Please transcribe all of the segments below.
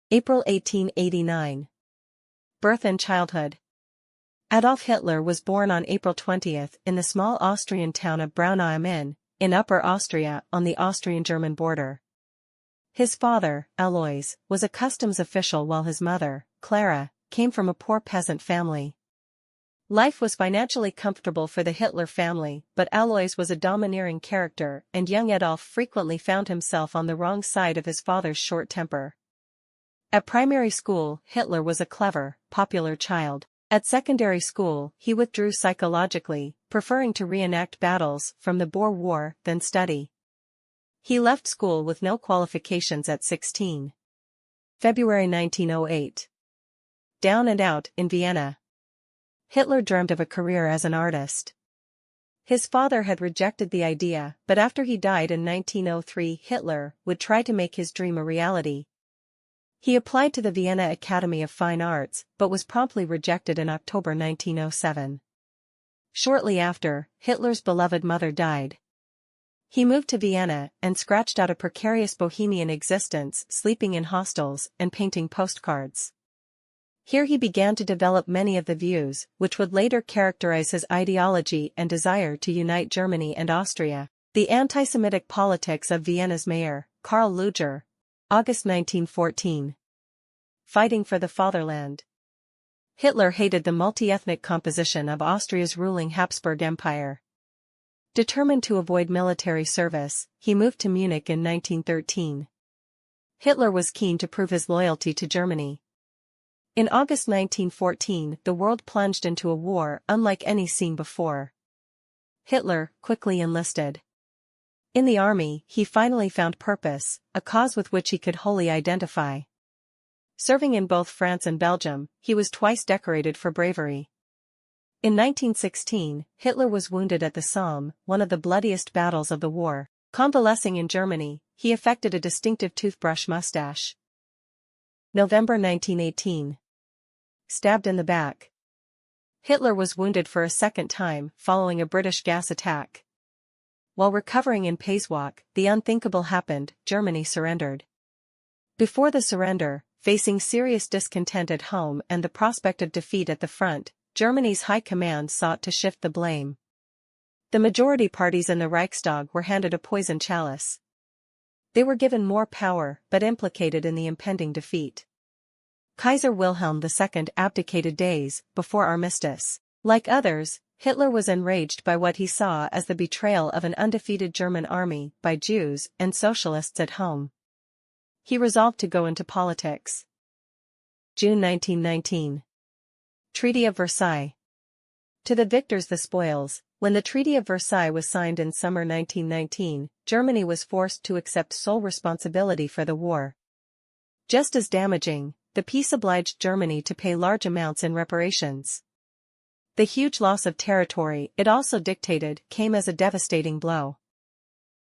April 1889. Birth and childhood. Adolf Hitler was born on April 20 in the small Austrian town of Braunau am Inn, in Upper Austria on the Austrian-German border. His father, Alois, was a customs official while his mother, Clara, came from a poor peasant family. Life was financially comfortable for the Hitler family, but Alois was a domineering character and young Adolf frequently found himself on the wrong side of his father's short temper. At primary school, Hitler was a clever, popular child. At secondary school, he withdrew psychologically, preferring to reenact battles from the Boer War than study. He left school with no qualifications at 16. February 1908. Down and out in Vienna. Hitler dreamed of a career as an artist. His father had rejected the idea, but after he died in 1903, Hitler would try to make his dream a reality. He applied to the Vienna Academy of Fine Arts, but was promptly rejected in October 1907. Shortly after, Hitler's beloved mother died. He moved to Vienna and scratched out a precarious bohemian existence, sleeping in hostels and painting postcards. Here he began to develop many of the views, which would later characterize his ideology and desire to unite Germany and Austria. The anti-Semitic politics of Vienna's mayor, Karl Lueger. August 1914. Fighting for the fatherland. Hitler hated the multi-ethnic composition of Austria's ruling Habsburg Empire. Determined to avoid military service, he moved to Munich in 1913. Hitler was keen to prove his loyalty to Germany. In August 1914, the world plunged into a war unlike any seen before. Hitler quickly enlisted. In the army, he finally found purpose, a cause with which he could wholly identify. Serving in both France and Belgium, he was twice decorated for bravery. In 1916, Hitler was wounded at the Somme, one of the bloodiest battles of the war. Convalescing in Germany, he affected a distinctive toothbrush mustache. November 1918. Stabbed in the back. Hitler was wounded for a second time following a British gas attack. While recovering in Pasewalk, the unthinkable happened, Germany surrendered. Before the surrender, facing serious discontent at home and the prospect of defeat at the front, Germany's high command sought to shift the blame. The majority parties in the Reichstag were handed a poison chalice. They were given more power but implicated in the impending defeat. Kaiser Wilhelm II abdicated days before armistice. Like others, Hitler was enraged by what he saw as the betrayal of an undefeated German army by Jews and socialists at home. He resolved to go into politics. June 1919. Treaty of Versailles. To the victors the spoils. When the Treaty of Versailles was signed in summer 1919, Germany was forced to accept sole responsibility for the war. Just as damaging, the peace obliged Germany to pay large amounts in reparations. The huge loss of territory it also dictated came as a devastating blow.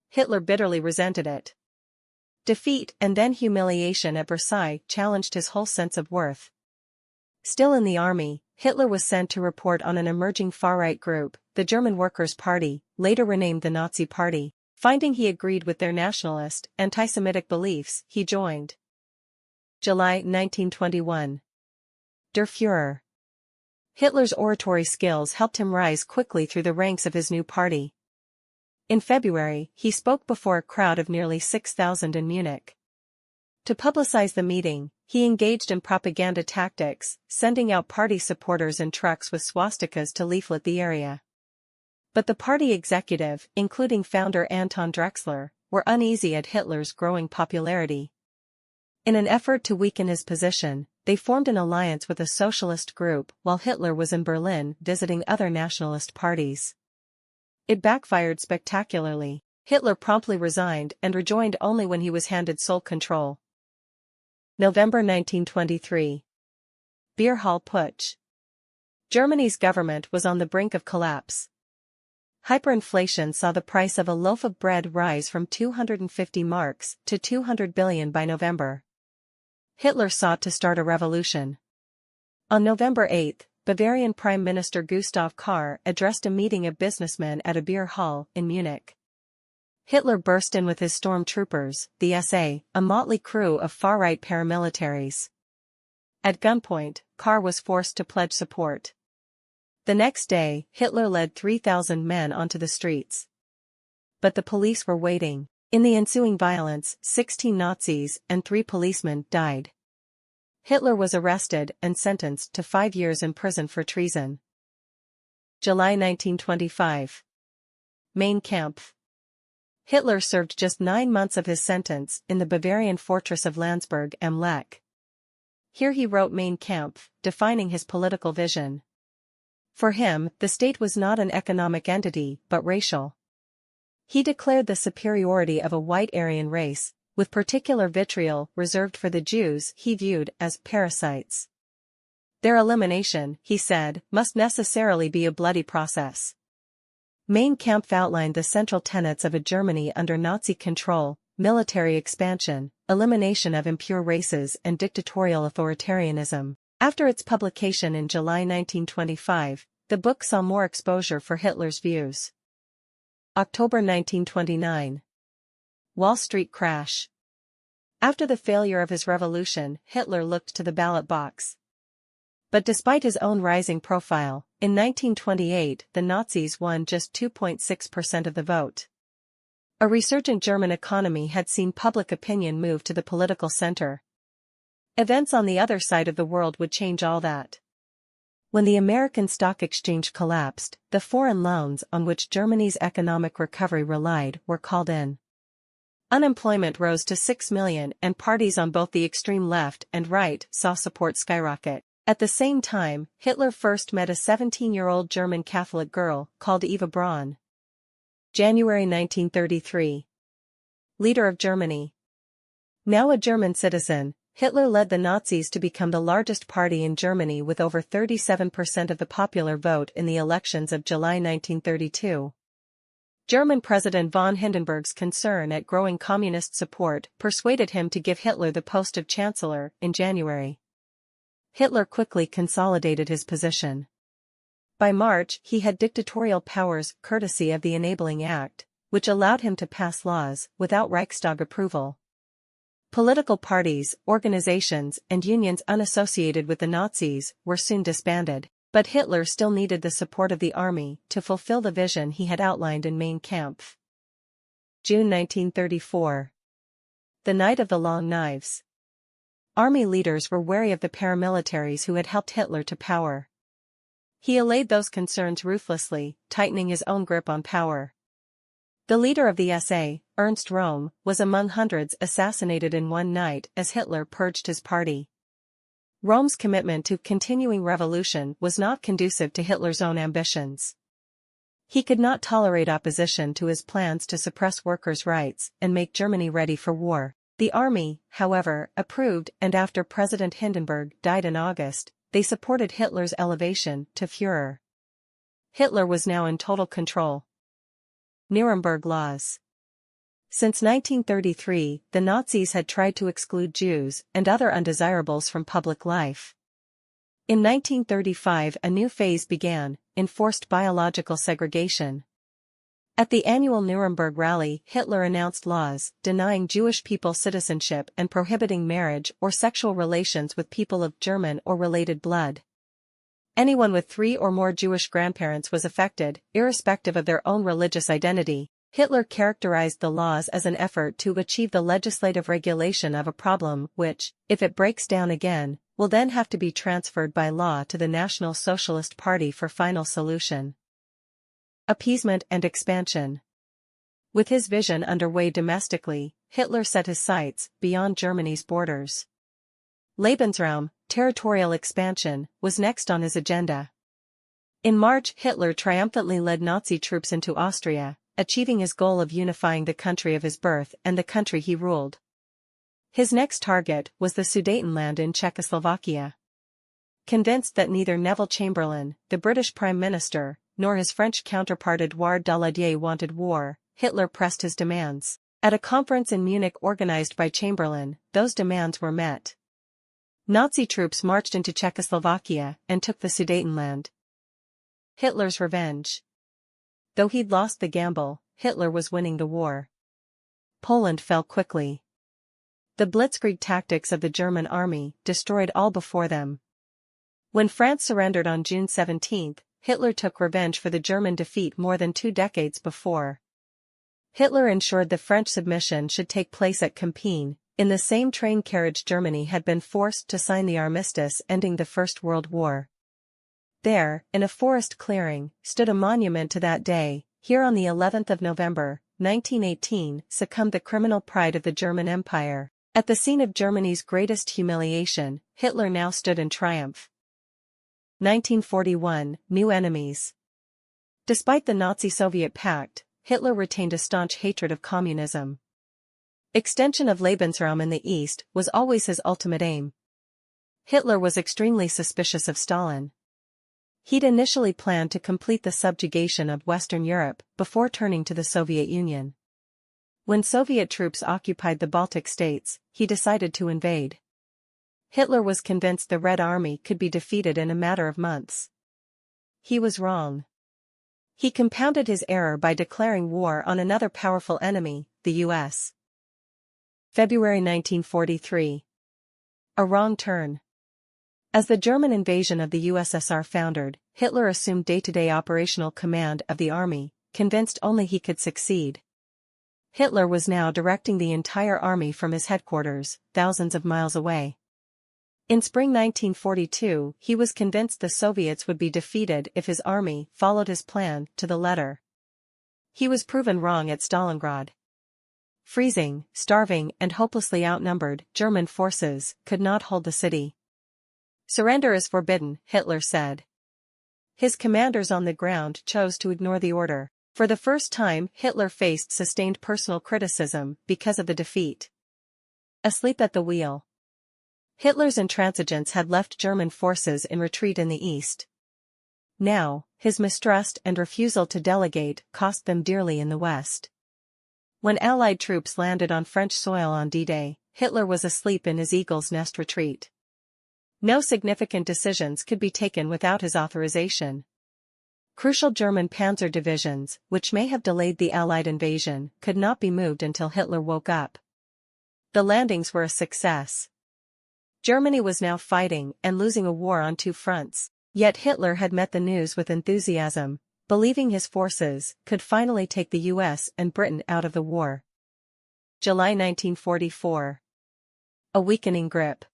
Hitler bitterly resented it. Defeat and then humiliation at Versailles challenged his whole sense of worth. Still in the army, Hitler was sent to report on an emerging far-right group, the German Workers' Party, later renamed the Nazi Party. Finding he agreed with their nationalist, anti-Semitic beliefs, he joined. July 1921. Der Führer. Hitler's oratory skills helped him rise quickly through the ranks of his new party. In February, he spoke before a crowd of nearly 6,000 in Munich. To publicize the meeting, he engaged in propaganda tactics, sending out party supporters in trucks with swastikas to leaflet the area. But the party executive, including founder Anton Drexler, were uneasy at Hitler's growing popularity. In an effort to weaken his position, they formed an alliance with a socialist group while Hitler was in Berlin visiting other nationalist parties. It backfired spectacularly. Hitler promptly resigned and rejoined only when he was handed sole control. November 1923. Beer Hall Putsch. Germany's government was on the brink of collapse. Hyperinflation saw the price of a loaf of bread rise from 250 marks to 200 billion by November. Hitler sought to start a revolution. On November 8, Bavarian Prime Minister Gustav Kahr addressed a meeting of businessmen at a beer hall in Munich. Hitler burst in with his stormtroopers, the SA, a motley crew of far-right paramilitaries. At gunpoint, Kahr was forced to pledge support. The next day, Hitler led 3,000 men onto the streets. But the police were waiting. In the ensuing violence, 16 Nazis and 3 policemen died. Hitler was arrested and sentenced to 5 years in prison for treason. July 1925. Mein Kampf. Hitler served just 9 months of his sentence in the Bavarian fortress of Landsberg am Lech. Here he wrote Mein Kampf, defining his political vision. For him, the state was not an economic entity, but racial. He declared the superiority of a white Aryan race, with particular vitriol reserved for the Jews he viewed as parasites. Their elimination, he said, must necessarily be a bloody process. Mein Kampf outlined the central tenets of a Germany under Nazi control: military expansion, elimination of impure races and dictatorial authoritarianism. After its publication in July 1925, the book saw more exposure for Hitler's views. October 1929. Wall Street crash. After the failure of his revolution, Hitler looked to the ballot box. But despite his own rising profile, in 1928 the Nazis won just 2.6% of the vote. A resurgent German economy had seen public opinion move to the political center. Events on the other side of the world would change all that. When the American stock exchange collapsed, the foreign loans on which Germany's economic recovery relied were called in. Unemployment rose to 6 million and parties on both the extreme left and right saw support skyrocket. At the same time, Hitler first met a 17-year-old German Catholic girl called Eva Braun. January 1933. Leader of Germany. Now a German citizen, Hitler led the Nazis to become the largest party in Germany with over 37% of the popular vote in the elections of July 1932. German President von Hindenburg's concern at growing communist support persuaded him to give Hitler the post of Chancellor in January. Hitler quickly consolidated his position. By March he had dictatorial powers courtesy of the Enabling Act, which allowed him to pass laws without Reichstag approval. Political parties, organizations, and unions unassociated with the Nazis were soon disbanded, but Hitler still needed the support of the army to fulfill the vision he had outlined in Mein Kampf. June 1934. The Night of the Long Knives. Army leaders were wary of the paramilitaries who had helped Hitler to power. He allayed those concerns ruthlessly, tightening his own grip on power. The leader of the SA, Ernst Röhm, was among hundreds assassinated in one night as Hitler purged his party. Röhm's commitment to continuing revolution was not conducive to Hitler's own ambitions. He could not tolerate opposition to his plans to suppress workers' rights and make Germany ready for war. The army, however, approved, and after President Hindenburg died in August, they supported Hitler's elevation to Führer. Hitler was now in total control. Nuremberg Laws. Since 1933, the Nazis had tried to exclude Jews and other undesirables from public life. In 1935 a new phase began: enforced biological segregation. At the annual Nuremberg rally, Hitler announced laws denying Jewish people citizenship and prohibiting marriage or sexual relations with people of German or related blood. Anyone with 3 or more Jewish grandparents was affected, irrespective of their own religious identity. Hitler characterized the laws as an effort to achieve the legislative regulation of a problem which, if it breaks down again, will then have to be transferred by law to the National Socialist Party for final solution. Appeasement and expansion. With his vision underway domestically, Hitler set his sights beyond Germany's borders. Lebensraum, territorial expansion, was next on his agenda. In March, Hitler triumphantly led Nazi troops into Austria, achieving his goal of unifying the country of his birth and the country he ruled. His next target was the Sudetenland in Czechoslovakia. Convinced that neither Neville Chamberlain, the British Prime Minister, nor his French counterpart Édouard Daladier wanted war, Hitler pressed his demands. At a conference in Munich organized by Chamberlain, those demands were met. Nazi troops marched into Czechoslovakia and took the Sudetenland. Hitler's revenge. Though he'd lost the gamble, Hitler was winning the war. Poland fell quickly. The blitzkrieg tactics of the German army destroyed all before them. When France surrendered on June 17, Hitler took revenge for the German defeat more than 2 decades before. Hitler ensured the French submission should take place at Compiègne, in the same train carriage Germany had been forced to sign the armistice ending the First World War. There, in a forest clearing, stood a monument to that day. Here on the 11th of November, 1918, succumbed the criminal pride of the German Empire. At the scene of Germany's greatest humiliation, Hitler now stood in triumph. 1941, New enemies. Despite the Nazi-Soviet pact, Hitler retained a staunch hatred of communism. Extension of Lebensraum in the East was always his ultimate aim. Hitler was extremely suspicious of Stalin. He'd initially planned to complete the subjugation of Western Europe before turning to the Soviet Union. When Soviet troops occupied the Baltic states, he decided to invade. Hitler was convinced the Red Army could be defeated in a matter of months. He was wrong. He compounded his error by declaring war on another powerful enemy, the U.S. February 1943. A wrong turn. As the German invasion of the USSR foundered, Hitler assumed day-to-day operational command of the army, convinced only he could succeed. Hitler was now directing the entire army from his headquarters, thousands of miles away. In spring 1942, he was convinced the Soviets would be defeated if his army followed his plan to the letter. He was proven wrong at Stalingrad. Freezing, starving, and hopelessly outnumbered, German forces could not hold the city. "Surrender is forbidden," Hitler said. His commanders on the ground chose to ignore the order. For the first time, Hitler faced sustained personal criticism because of the defeat. Asleep at the wheel. Hitler's intransigence had left German forces in retreat in the east. Now, his mistrust and refusal to delegate cost them dearly in the west. When Allied troops landed on French soil on D-Day, Hitler was asleep in his eagle's nest retreat. No significant decisions could be taken without his authorization. Crucial German panzer divisions, which may have delayed the Allied invasion, could not be moved until Hitler woke up. The landings were a success. Germany was now fighting and losing a war on 2 fronts, yet Hitler had met the news with enthusiasm, believing his forces could finally take the US and Britain out of the war. July 1944. A weakening grip.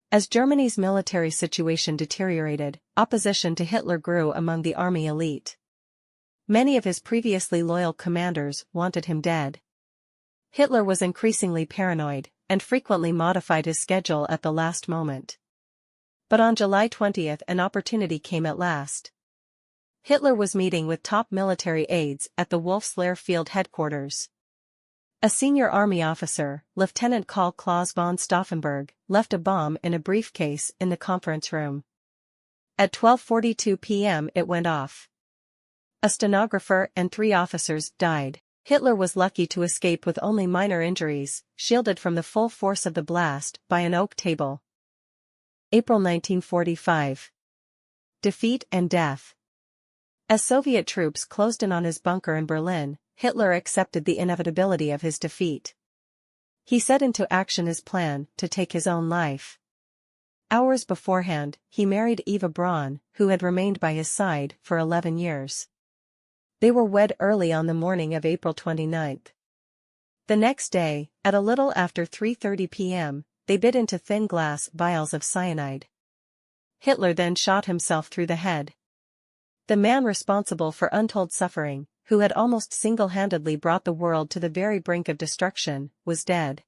As Germany's military situation deteriorated, opposition to Hitler grew among the army elite. Many of his previously loyal commanders wanted him dead. Hitler was increasingly paranoid, and frequently modified his schedule at the last moment. But on July 20 an opportunity came at last. Hitler was meeting with top military aides at the Wolfslair Field headquarters. A senior army officer, Lieutenant Karl Klaus von Stauffenberg, left a bomb in a briefcase in the conference room. At 12:42 p.m. it went off. A stenographer and 3 officers died. Hitler was lucky to escape with only minor injuries, shielded from the full force of the blast by an oak table. April 1945. Defeat and death. As Soviet troops closed in on his bunker in Berlin, Hitler accepted the inevitability of his defeat. He set into action his plan to take his own life. Hours beforehand, he married Eva Braun, who had remained by his side for 11 years. They were wed early on the morning of April 29. The next day, at a little after 3:30 p.m., they bit into thin glass vials of cyanide. Hitler then shot himself through the head. The man responsible for untold suffering, who had almost single-handedly brought the world to the very brink of destruction, was dead.